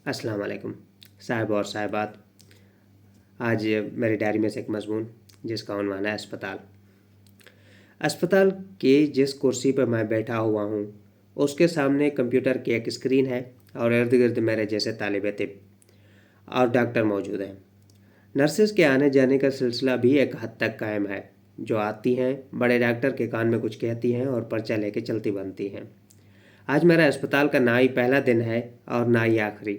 अस्सलाम वालेकुम साहब और साहिबात। आज मेरी डायरी में से एक मज़मून जिसका उन्वान है अस्पताल। अस्पताल की जिस कुर्सी पर मैं बैठा हुआ हूँ उसके सामने कंप्यूटर की एक स्क्रीन है और इर्द गिर्द मेरे जैसे तालिब तिब और डॉक्टर मौजूद हैं। नर्सेस के आने जाने का सिलसिला भी एक हद तक कायम है। जो आती हैं बड़े डॉक्टर के कान में कुछ कहती हैं और पर्चा लेके चलती बनती हैं। आज मेरा अस्पताल का ना ही पहला दिन है और ना ही आखिरी।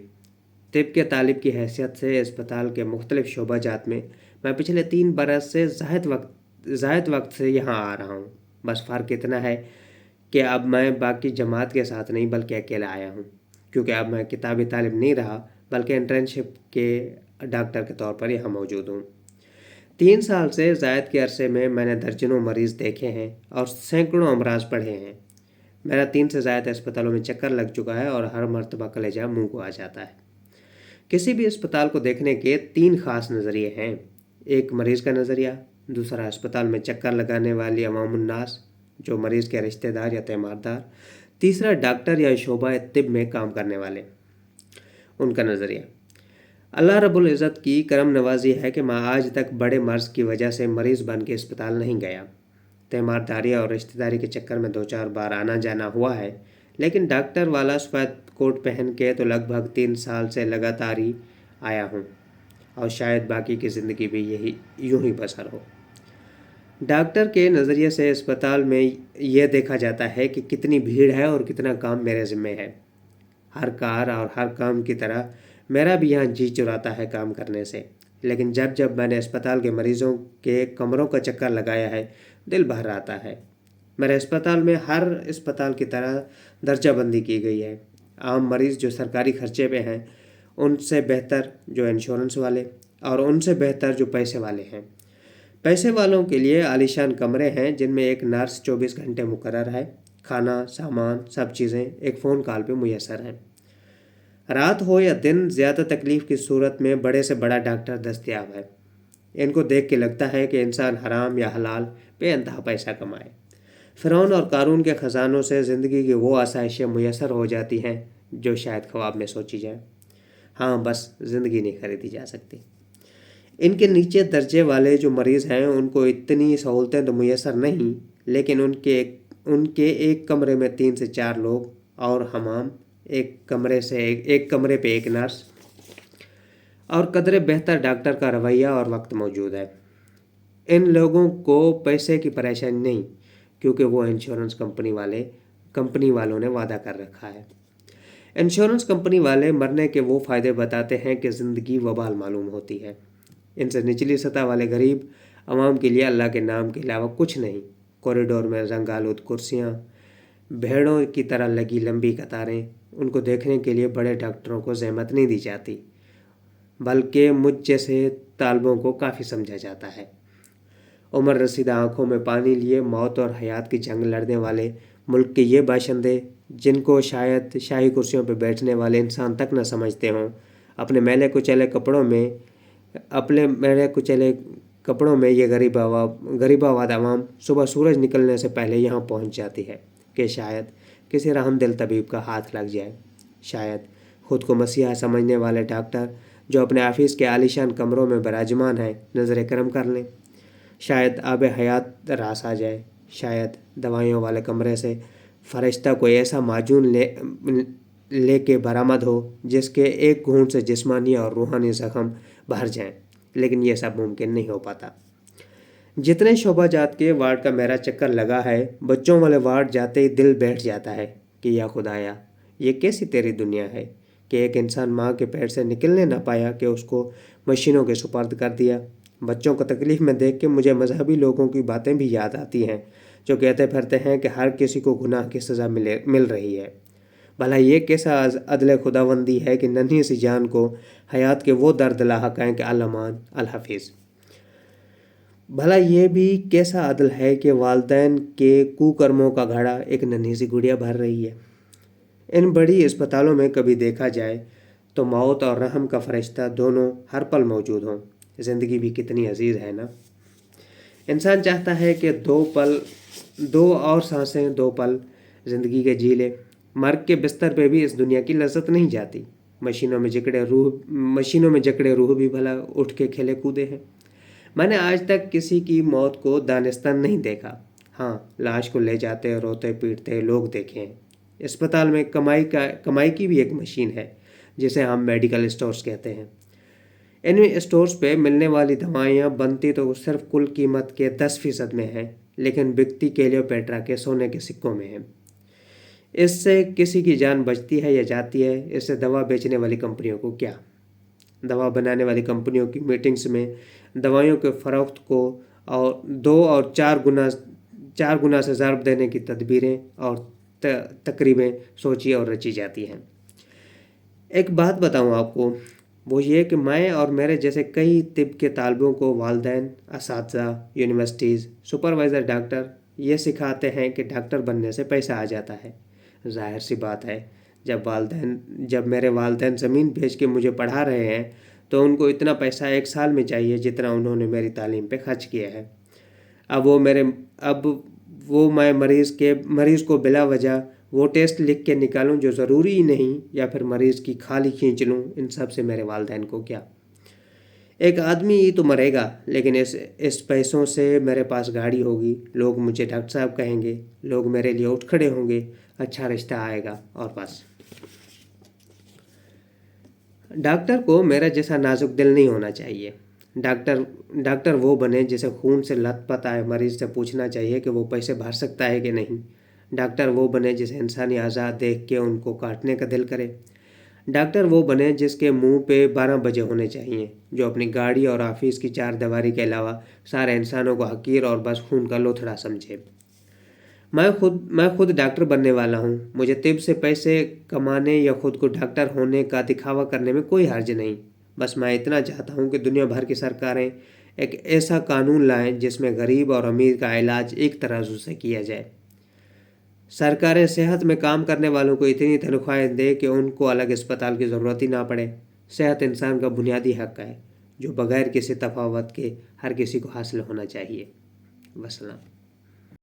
तिब के तालिब की हैसियत से अस्पताल के मुख्तलिफ शोबाजात में मैं पिछले 3 बरस से ज़ायद वक्त से यहाँ आ रहा हूँ। बस फ़र्क इतना है कि अब मैं बाकी जमात के साथ नहीं बल्कि अकेला आया हूँ, क्योंकि अब मैं किताबी तालिब नहीं रहा बल्कि इंटर्नशिप के डॉक्टर के तौर पर यहाँ मौजूद हूँ। 3 साल से ज़ायद के अरसे में मैंने दर्जनों मरीज़ देखे हैं और सैकड़ों अमराज पढ़े हैं। मेरा 3 से ज़ायद अस्पतालों में चक्कर लग चुका है और हर मर्तबा कलेजा मुँह को आ जाता है। किसी भी अस्पताल को देखने के 3 ख़ास नज़रिए हैं। एक मरीज़ का नज़रिया, दूसरा अस्पताल में चक्कर लगाने वाली अवामुन्नास जो मरीज़ के रिश्तेदार या तीमारदार, तीसरा डॉक्टर या शोबा तिब में काम करने वाले उनका नज़रिया। अल्लाह रब्बुल इज़्ज़त की करम नवाजी है कि मैं आज तक बड़े मर्ज़ की वजह से मरीज़ बन के अस्पताल नहीं गया। तीमारदारी और रिश्तेदारी के चक्कर में 2-4 बार आना जाना हुआ है, लेकिन डॉक्टर वाला सफ़ेद कोट पहन के तो लगभग 3 साल से लगातार ही आया हूँ और शायद बाकी की ज़िंदगी भी यूं ही बसर हो। डॉक्टर के नज़रिए से अस्पताल में यह देखा जाता है कि कितनी भीड़ है और कितना काम मेरे ज़िम्मे है। हर कार और हर काम की तरह मेरा भी यहाँ जी चुराता है काम करने से, लेकिन जब जब मैंने अस्पताल के मरीज़ों के कमरों का चक्कर लगाया है दिल भर आता है। मेरे अस्पताल में हर अस्पताल की तरह दर्जाबंदी की गई है। आम मरीज़ जो सरकारी खर्चे पे हैं उनसे बेहतर जो इंश्योरेंस वाले और उनसे बेहतर जो पैसे वाले हैं। पैसे वालों के लिए आलीशान कमरे हैं जिनमें एक नर्स 24 घंटे मुकर्रर है। खाना, सामान, सब चीज़ें एक फ़ोन कॉल पे मुयस्सर हैं। रात हो या दिन, ज़्यादा तकलीफ़ की सूरत में बड़े से बड़ा डॉक्टर दस्तयाब है। इनको देख के लगता है कि इंसान हराम या हलाल बेइंतहा पैसा कमाए। फ़िरौन और कारून के ख़जानों से ज़िंदगी की वो आसाइशें मुयस्सर हो जाती हैं जो शायद ख्वाब में सोची जाए। हाँ, बस ज़िंदगी नहीं खरीदी जा सकती। इनके नीचे दर्जे वाले जो मरीज़ हैं उनको इतनी सहूलतें तो मुयस्सर नहीं, लेकिन उनके एक कमरे में 3 से 4 लोग और हमाम, एक कमरे पे एक नर्स और कदरे बेहतर डॉक्टर का रवैया और वक्त मौजूद है। इन लोगों को पैसे की परेशानी नहीं, क्योंकि वो इंश्योरेंस कंपनी वालों ने वादा कर रखा है। इंश्योरेंस कंपनी वाले मरने के वो फ़ायदे बताते हैं कि ज़िंदगी वबाल मालूम होती है। इनसे निचली सतह वाले गरीब आवाम के लिए अल्लाह के नाम के अलावा कुछ नहीं। कॉरिडोर में रंग आलूद कुर्सियाँ, भेड़ों की तरह लगी लंबी कतारें, उनको देखने के लिए बड़े डॉक्टरों को ज़हमत नहीं दी जाती, बल्कि मुझ जैसे तालबों को काफ़ी समझा जाता है। उम्र रसीदा आँखों में पानी लिए मौत और हयात की जंग लड़ने वाले मुल्क के ये बाशिंदे, जिनको शायद शाही कुर्सियों पर बैठने वाले इंसान तक न समझते हों, अपने मैले कुचले कपड़ों में ये गरीबावाद आवाम सुबह सूरज निकलने से पहले यहाँ पहुँच जाती है कि शायद किसी रहमदिल तबीब का हाथ लग जाए। शायद ख़ुद को मसीहा समझने वाले डॉक्टर जो अपने ऑफिस के आलीशान कमरों में विराजमान हैं नज़र करम कर लें। शायद आब हयात रास आ जाए। शायद दवाइयों वाले कमरे से फरिश्ता कोई ऐसा माजून लेके बरामद हो जिसके एक घूंट से जिस्मानी और रूहानी ज़ख्म भर जाएं, लेकिन यह सब मुमकिन नहीं हो पाता। जितने शोबाजात के वार्ड का मेरा चक्कर लगा है, बच्चों वाले वार्ड जाते ही दिल बैठ जाता है कि या खुदाया, ये कैसी तेरी दुनिया है कि एक इंसान माँ के पेट से निकलने ना पाया कि उसको मशीनों के सुपर्द कर दिया। बच्चों को तकलीफ़ में देख के मुझे मजहबी लोगों की बातें भी याद आती हैं जो कहते फिरते हैं कि हर किसी को गुनाह की सज़ा मिल रही है। भला ये कैसा अदल खुदाबंदी है कि नन्ही सी जान को हयात के वो दर्द लाहक हैं कि अल-अमान अल-हफीज़। भला ये भी कैसा अदल है कि वालदैन के कुकर्मों का घड़ा एक नन्ही सी गुड़िया भर रही है। इन बड़ी अस्पतालों में कभी देखा जाए तो मौत और रहम का फरिश्ता दोनों हर पल मौजूद हों। ज़िंदगी भी कितनी अजीज़ है ना। इंसान चाहता है कि 2 और सांसें 2 पल ज़िंदगी के जी ले। मर्ग के बिस्तर पे भी इस दुनिया की लज्जत नहीं जाती। मशीनों में जकड़े रूह भी भला उठ के खेले कूदे हैं। मैंने आज तक किसी की मौत को दानिस्तान नहीं देखा। हाँ, लाश को ले जाते रोते पीटते लोग देखे हैं। अस्पताल में कमाई की भी एक मशीन है जिसे हम मेडिकल स्टोर्स कहते हैं। इन स्टोर्स पे मिलने वाली दवाइयाँ बनती तो सिर्फ कुल कीमत के 10% में हैं, लेकिन बिकती क्लियोपेट्रा के सोने के सिक्कों में है। इससे किसी की जान बचती है या जाती है, इससे दवा बेचने वाली कंपनियों को क्या। दवा बनाने वाली कंपनियों की मीटिंग्स में दवाइयों के फ़रोख्त को और 2 और 4 गुना से ज़र्ब देने की तदबीरें और तकरीबें सोची और रची जाती हैं। एक बात बताऊं आपको, वो ये कि मैं और मेरे जैसे कई तिब के तालिबों को वालिदैन, असातिज़ा, यूनिवर्सिटीज़, सुपरवाइज़र डॉक्टर ये सिखाते हैं कि डॉक्टर बनने से पैसा आ जाता है। ज़ाहिर सी बात है, जब मेरे वालिदैन ज़मीन बेच के मुझे पढ़ा रहे हैं तो उनको इतना पैसा एक साल में चाहिए जितना उन्होंने मेरी तालीम पे खर्च किया है। मैं मरीज़ को बिला वजह वो टेस्ट लिख के निकालूं जो ज़रूरी ही नहीं, या फिर मरीज़ की खाली खींच लूं, इन सब से मेरे वालिदैन को क्या। एक आदमी ही तो मरेगा, लेकिन इस पैसों से मेरे पास गाड़ी होगी, लोग मुझे डॉक्टर साहब कहेंगे, लोग मेरे लिए उठ खड़े होंगे, अच्छा रिश्ता आएगा और बस। डॉक्टर को मेरा जैसा नाजुक दिल नहीं होना चाहिए। डॉक्टर वो बने जिसे खून से लथपथ आए मरीज़ से पूछना चाहिए कि वो पैसे भर सकता है कि नहीं। डॉक्टर वो बने जिसे इंसानी आज़ाद देख के उनको काटने का दिल करे। डॉक्टर वो बने जिसके मुंह पे 12 बजे होने चाहिए, जो अपनी गाड़ी और ऑफिस की 4 दीवारी के अलावा सारे इंसानों को हकीर और बस खून का लोथड़ा समझे। मैं खुद डॉक्टर बनने वाला हूँ। मुझे तिब से पैसे कमाने या खुद को डॉक्टर होने का दिखावा करने में कोई हर्ज नहीं। बस मैं इतना चाहता हूँ कि दुनिया भर की सरकारें एक ऐसा कानून लाएं जिसमें गरीब और अमीर का इलाज एक तराजू से किया जाए। सरकारें सेहत में काम करने वालों को इतनी तनख्वाहें दें कि उनको अलग अस्पताल की ज़रूरत ही ना पड़े। सेहत इंसान का बुनियादी हक़ है जो बग़ैर किसी तफावत के हर किसी को हासिल होना चाहिए। वसलाम।